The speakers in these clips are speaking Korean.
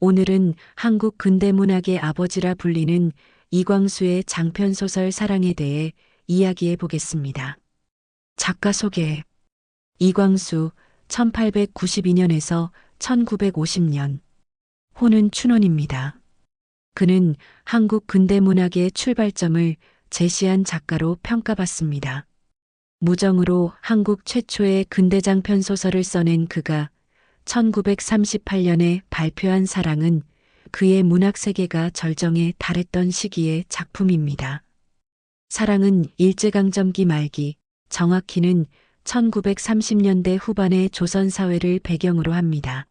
오늘은 한국 근대문학의 아버지라 불리는 이광수의 장편소설 사랑에 대해 이야기해 보겠습니다. 작가 소개. 이광수 1892년에서 1950년. 호는 춘원입니다. 그는 한국 근대문학의 출발점을 제시한 작가로 평가받습니다. 무정으로 한국 최초의 근대장편 소설을 써낸 그가 1938년에 발표한 사랑은 그의 문학 세계가 절정에 달했던 시기의 작품입니다. 사랑은 일제강점기 말기, 정확히는 1930년대 후반의 조선 사회를 배경으로 합니다.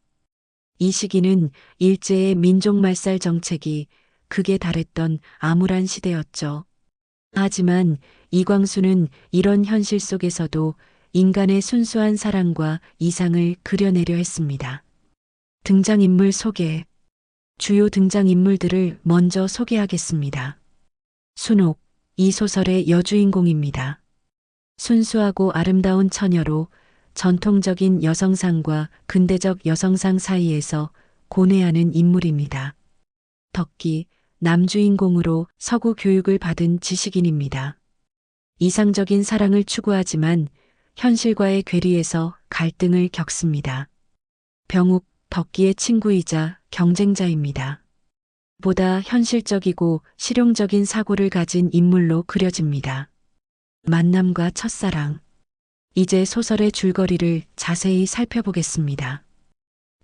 이 시기는 일제의 민족말살 정책이 극에 달했던 암울한 시대였죠. 하지만 이광수는 이런 현실 속에서도 인간의 순수한 사랑과 이상을 그려내려 했습니다. 등장인물 소개. 주요 등장인물들을 먼저 소개하겠습니다. 순옥, 이 소설의 여주인공입니다. 순수하고 아름다운 처녀로 전통적인 여성상과 근대적 여성상 사이에서 고뇌하는 인물입니다. 덕기, 남주인공으로 서구 교육을 받은 지식인입니다. 이상적인 사랑을 추구하지만 현실과의 괴리에서 갈등을 겪습니다. 병욱, 덕기의 친구이자 경쟁자입니다. 보다 현실적이고 실용적인 사고를 가진 인물로 그려집니다. 만남과 첫사랑. 이제 소설의 줄거리를 자세히 살펴보겠습니다.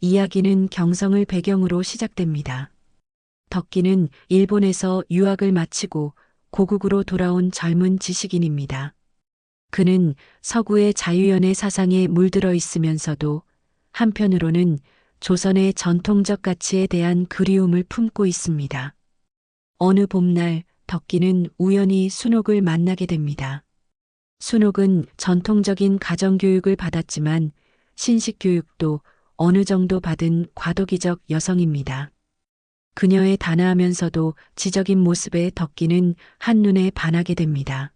이야기는 경성을 배경으로 시작됩니다. 덕기는 일본에서 유학을 마치고 고국으로 돌아온 젊은 지식인입니다. 그는 서구의 자유연애 사상에 물들어 있으면서도 한편으로는 조선의 전통적 가치에 대한 그리움을 품고 있습니다. 어느 봄날 덕기는 우연히 순옥을 만나게 됩니다. 순옥은 전통적인 가정교육을 받았지만 신식교육도 어느 정도 받은 과도기적 여성입니다. 그녀의 단아하면서도 지적인 모습에 덕기는 한눈에 반하게 됩니다.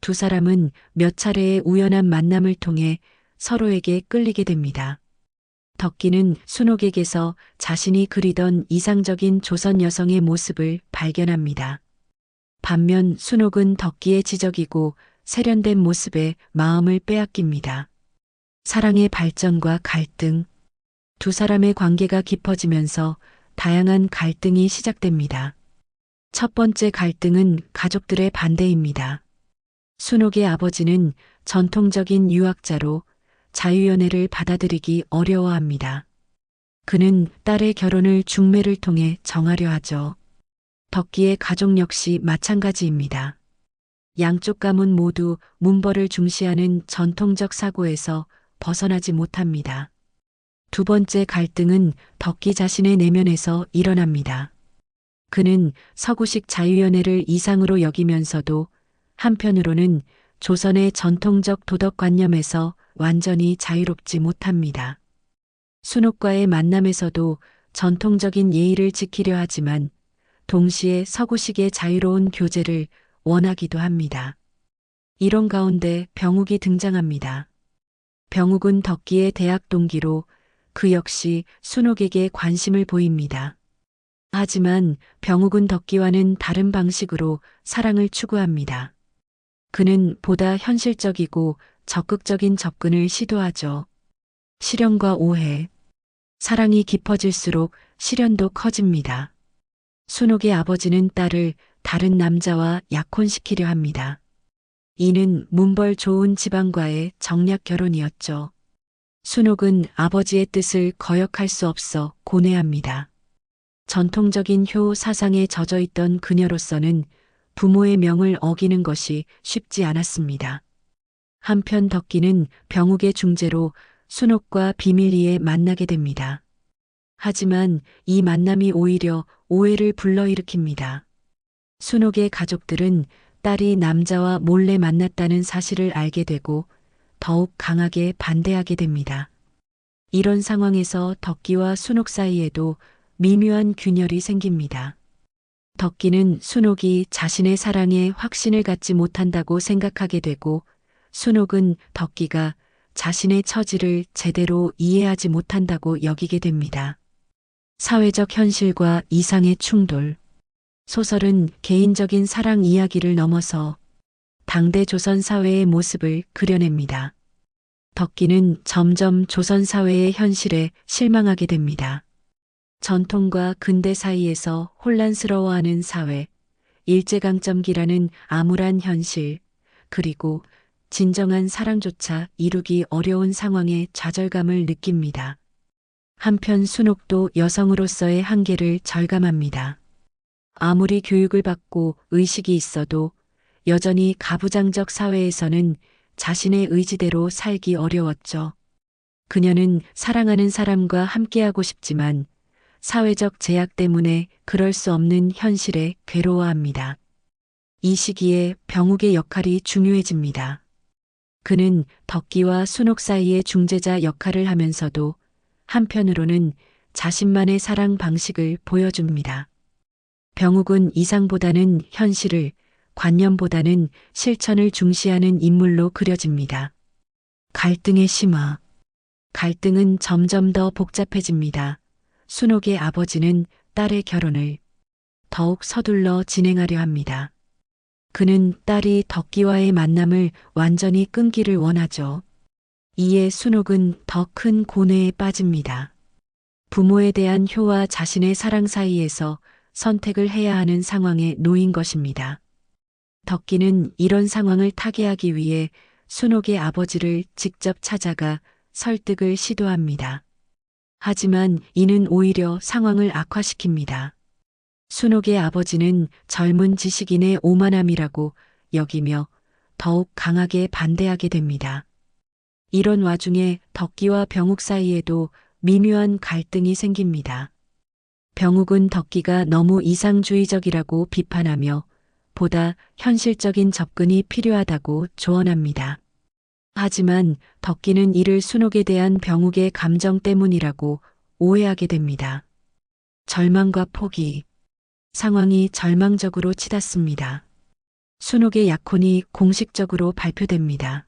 두 사람은 몇 차례의 우연한 만남을 통해 서로에게 끌리게 됩니다. 덕기는 순옥에게서 자신이 그리던 이상적인 조선 여성의 모습을 발견합니다. 반면 순옥은 덕기의 지적이고 세련된 모습에 마음을 빼앗깁니다. 사랑의 발전과 갈등. 두 사람의 관계가 깊어지면서 다양한 갈등이 시작됩니다. 첫 번째 갈등은 가족들의 반대입니다. 순옥의 아버지는 전통적인 유학자로 자유연애를 받아들이기 어려워합니다. 그는 딸의 결혼을 중매를 통해 정하려 하죠. 덕기의 가족 역시 마찬가지입니다. 양쪽 가문 모두 문벌을 중시하는 전통적 사고에서 벗어나지 못합니다. 두 번째 갈등은 덕기 자신의 내면에서 일어납니다. 그는 서구식 자유연애를 이상으로 여기면서도 한편으로는 조선의 전통적 도덕관념에서 완전히 자유롭지 못합니다. 순옥과의 만남에서도 전통적인 예의를 지키려 하지만 동시에 서구식의 자유로운 교제를 원하기도 합니다. 이런 가운데 병욱이 등장합니다. 병욱은 덕기의 대학 동기로 그 역시 순옥에게 관심을 보입니다. 하지만 병욱은 덕기와는 다른 방식으로 사랑을 추구합니다. 그는 보다 현실적이고 적극적인 접근을 시도하죠. 시련과 오해. 사랑이 깊어질수록 시련도 커집니다. 순옥의 아버지는 딸을 다른 남자와 약혼시키려 합니다. 이는 문벌 좋은 집안과의 정략 결혼이었죠. 순옥은 아버지의 뜻을 거역할 수 없어 고뇌합니다. 전통적인 효 사상에 젖어 있던 그녀로서는 부모의 명을 어기는 것이 쉽지 않았습니다. 한편 덕기는 병욱의 중재로 순옥과 비밀리에 만나게 됩니다. 하지만 이 만남이 오히려 오해를 불러일으킵니다. 순옥의 가족들은 딸이 남자와 몰래 만났다는 사실을 알게 되고 더욱 강하게 반대하게 됩니다. 이런 상황에서 덕기와 순옥 사이에도 미묘한 균열이 생깁니다. 덕기는 순옥이 자신의 사랑에 확신을 갖지 못한다고 생각하게 되고 순옥은 덕기가 자신의 처지를 제대로 이해하지 못한다고 여기게 됩니다. 사회적 현실과 이상의 충돌. 소설은 개인적인 사랑 이야기를 넘어서 당대 조선 사회의 모습을 그려냅니다. 덕기는 점점 조선 사회의 현실에 실망하게 됩니다. 전통과 근대 사이에서 혼란스러워하는 사회, 일제강점기라는 암울한 현실, 그리고 진정한 사랑조차 이루기 어려운 상황에 좌절감을 느낍니다. 한편 순옥도 여성으로서의 한계를 절감합니다. 아무리 교육을 받고 의식이 있어도 여전히 가부장적 사회에서는 자신의 의지대로 살기 어려웠죠. 그녀는 사랑하는 사람과 함께하고 싶지만 사회적 제약 때문에 그럴 수 없는 현실에 괴로워합니다. 이 시기에 병욱의 역할이 중요해집니다. 그는 덕기와 순옥 사이의 중재자 역할을 하면서도 한편으로는 자신만의 사랑 방식을 보여줍니다. 병욱은 이상보다는 현실을, 관념보다는 실천을 중시하는 인물로 그려집니다. 갈등의 심화. 갈등은 점점 더 복잡해집니다. 순옥의 아버지는 딸의 결혼을 더욱 서둘러 진행하려 합니다. 그는 딸이 덕기와의 만남을 완전히 끊기를 원하죠. 이에 순옥은 더 큰 고뇌에 빠집니다. 부모에 대한 효와 자신의 사랑 사이에서 선택을 해야 하는 상황에 놓인 것입니다. 덕기는 이런 상황을 타개하기 위해 순옥의 아버지를 직접 찾아가 설득을 시도합니다. 하지만 이는 오히려 상황을 악화시킵니다. 순옥의 아버지는 젊은 지식인의 오만함이라고 여기며 더욱 강하게 반대하게 됩니다. 이런 와중에 덕기와 병욱 사이에도 미묘한 갈등이 생깁니다. 병욱은 덕기가 너무 이상주의적이라고 비판하며 보다 현실적인 접근이 필요하다고 조언합니다. 하지만 덕기는 이를 순옥에 대한 병욱의 감정 때문이라고 오해하게 됩니다. 절망과 포기. 상황이 절망적으로 치닫습니다. 순옥의 약혼이 공식적으로 발표됩니다.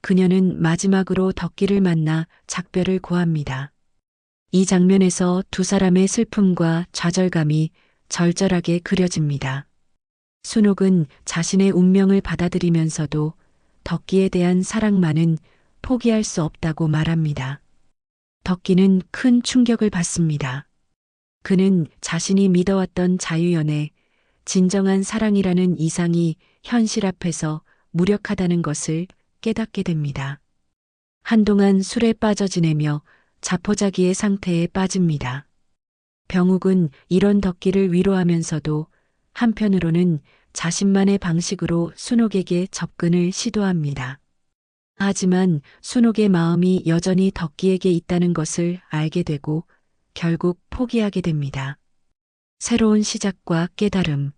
그녀는 마지막으로 덕기를 만나 작별을 고합니다. 이 장면에서 두 사람의 슬픔과 좌절감이 절절하게 그려집니다. 순옥은 자신의 운명을 받아들이면서도 덕기에 대한 사랑만은 포기할 수 없다고 말합니다. 덕기는 큰 충격을 받습니다. 그는 자신이 믿어왔던 자유연애, 진정한 사랑이라는 이상이 현실 앞에서 무력하다는 것을 깨닫게 됩니다. 한동안 술에 빠져 지내며 자포자기의 상태에 빠집니다. 병욱은 이런 덕기를 위로하면서도 한편으로는 자신만의 방식으로 순옥에게 접근을 시도합니다. 하지만 순옥의 마음이 여전히 덕기에게 있다는 것을 알게 되고 결국 포기하게 됩니다. 새로운 시작과 깨달음.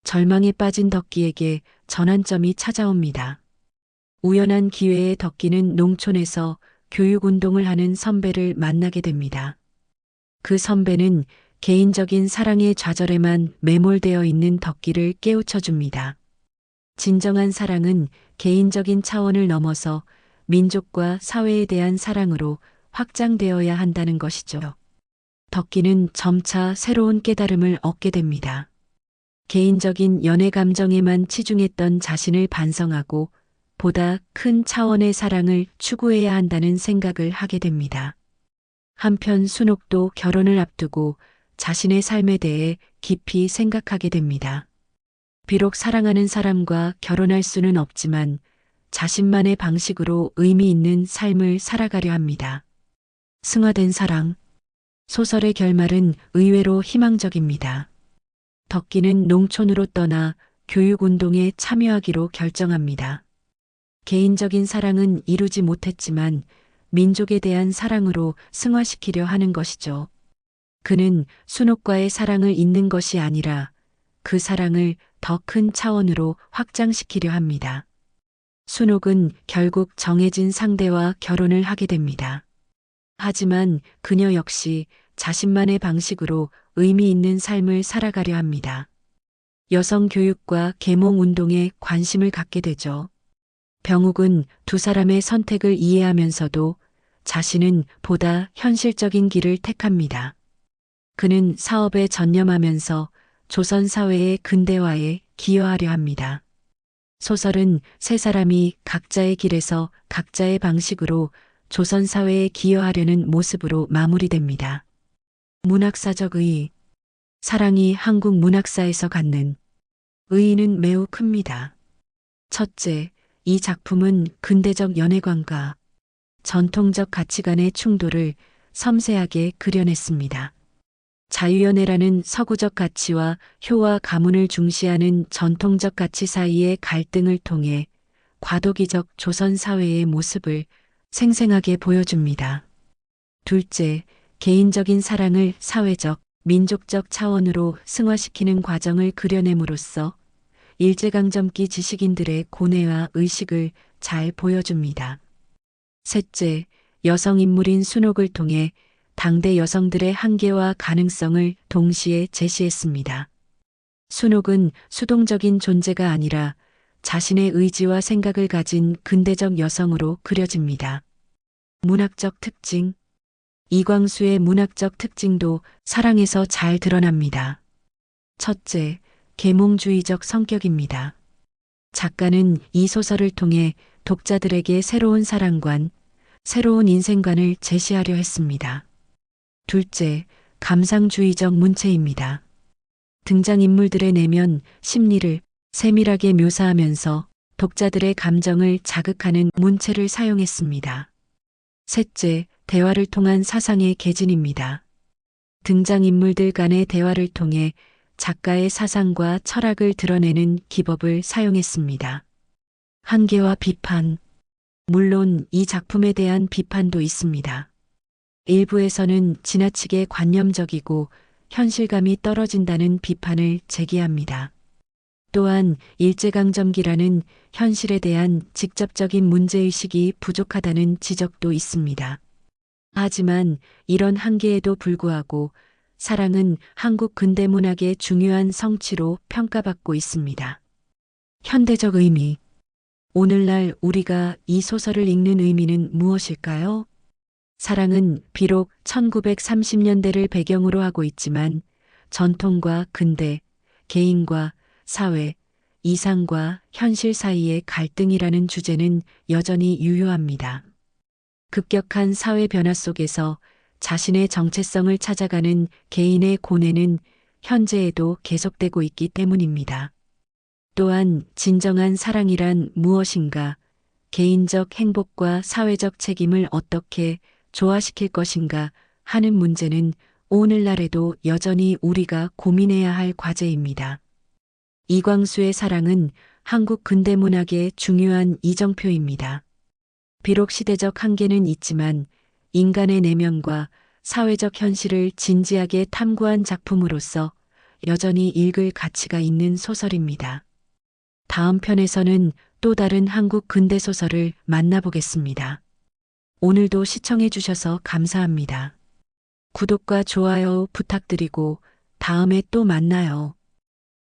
절망에 빠진 덕기에게 전환점이 찾아옵니다. 우연한 기회에 덕기는 농촌에서 교육운동을 하는 선배를 만나게 됩니다. 그 선배는 개인적인 사랑의 좌절에만 매몰되어 있는 덕기를 깨우쳐줍니다. 진정한 사랑은 개인적인 차원을 넘어서 민족과 사회에 대한 사랑으로 확장되어야 한다는 것이죠. 덕기는 점차 새로운 깨달음을 얻게 됩니다. 개인적인 연애 감정에만 치중했던 자신을 반성하고 보다 큰 차원의 사랑을 추구해야 한다는 생각을 하게 됩니다. 한편 순옥도 결혼을 앞두고 자신의 삶에 대해 깊이 생각하게 됩니다. 비록 사랑하는 사람과 결혼할 수는 없지만 자신만의 방식으로 의미 있는 삶을 살아가려 합니다. 승화된 사랑. 소설의 결말은 의외로 희망적입니다. 덕기는 농촌으로 떠나 교육운동에 참여하기로 결정합니다. 개인적인 사랑은 이루지 못했지만 민족에 대한 사랑으로 승화시키려 하는 것이죠. 그는 순옥과의 사랑을 잇는 것이 아니라 그 사랑을 더 큰 차원으로 확장시키려 합니다. 순옥은 결국 정해진 상대와 결혼을 하게 됩니다. 하지만 그녀 역시 자신만의 방식으로 의미 있는 삶을 살아가려 합니다. 여성 교육과 계몽 운동에 관심을 갖게 되죠. 병욱은 두 사람의 선택을 이해하면서도 자신은 보다 현실적인 길을 택합니다. 그는 사업에 전념하면서 조선 사회의 근대화에 기여하려 합니다. 소설은 세 사람이 각자의 길에서 각자의 방식으로 조선 사회에 기여하려는 모습으로 마무리됩니다. 문학사적 의의. 사랑이 한국 문학사에서 갖는 의의는 매우 큽니다. 첫째, 이 작품은 근대적 연애관과 전통적 가치관의 충돌을 섬세하게 그려냈습니다. 자유연애라는 서구적 가치와 효와 가문을 중시하는 전통적 가치 사이의 갈등을 통해 과도기적 조선 사회의 모습을 생생하게 보여줍니다. 둘째, 개인적인 사랑을 사회적, 민족적 차원으로 승화시키는 과정을 그려냄으로써 일제강점기 지식인들의 고뇌와 의식을 잘 보여줍니다. 셋째, 여성 인물인 순옥을 통해 당대 여성들의 한계와 가능성을 동시에 제시했습니다. 순옥은 수동적인 존재가 아니라 자신의 의지와 생각을 가진 근대적 여성으로 그려집니다. 문학적 특징. 이광수의 문학적 특징도 사랑에서 잘 드러납니다. 첫째, 계몽주의적 성격입니다. 작가는 이 소설을 통해 독자들에게 새로운 사랑관, 새로운 인생관을 제시하려 했습니다. 둘째, 감상주의적 문체입니다. 등장인물들의 내면, 심리를 세밀하게 묘사하면서 독자들의 감정을 자극하는 문체를 사용했습니다. 셋째, 대화를 통한 사상의 개진입니다. 등장인물들 간의 대화를 통해 작가의 사상과 철학을 드러내는 기법을 사용했습니다. 한계와 비판. 물론 이 작품에 대한 비판도 있습니다. 일부에서는 지나치게 관념적이고 현실감이 떨어진다는 비판을 제기합니다. 또한 일제강점기라는 현실에 대한 직접적인 문제의식이 부족하다는 지적도 있습니다. 하지만 이런 한계에도 불구하고 사랑은 한국 근대문학의 중요한 성취로 평가받고 있습니다. 현대적 의미. 오늘날 우리가 이 소설을 읽는 의미는 무엇일까요? 사랑은 비록 1930년대를 배경으로 하고 있지만 전통과 근대, 개인과 사회, 이상과 현실 사이의 갈등이라는 주제는 여전히 유효합니다. 급격한 사회 변화 속에서 자신의 정체성을 찾아가는 개인의 고뇌는 현재에도 계속되고 있기 때문입니다. 또한 진정한 사랑이란 무엇인가, 개인적 행복과 사회적 책임을 어떻게 조화시킬 것인가 하는 문제는 오늘날에도 여전히 우리가 고민해야 할 과제입니다. 이광수의 사랑은 한국 근대문학의 중요한 이정표입니다. 비록 시대적 한계는 있지만 인간의 내면과 사회적 현실을 진지하게 탐구한 작품으로서 여전히 읽을 가치가 있는 소설입니다. 다음 편에서는 또 다른 한국 근대소설을 만나보겠습니다. 오늘도 시청해 주셔서 감사합니다. 구독과 좋아요 부탁드리고 다음에 또 만나요.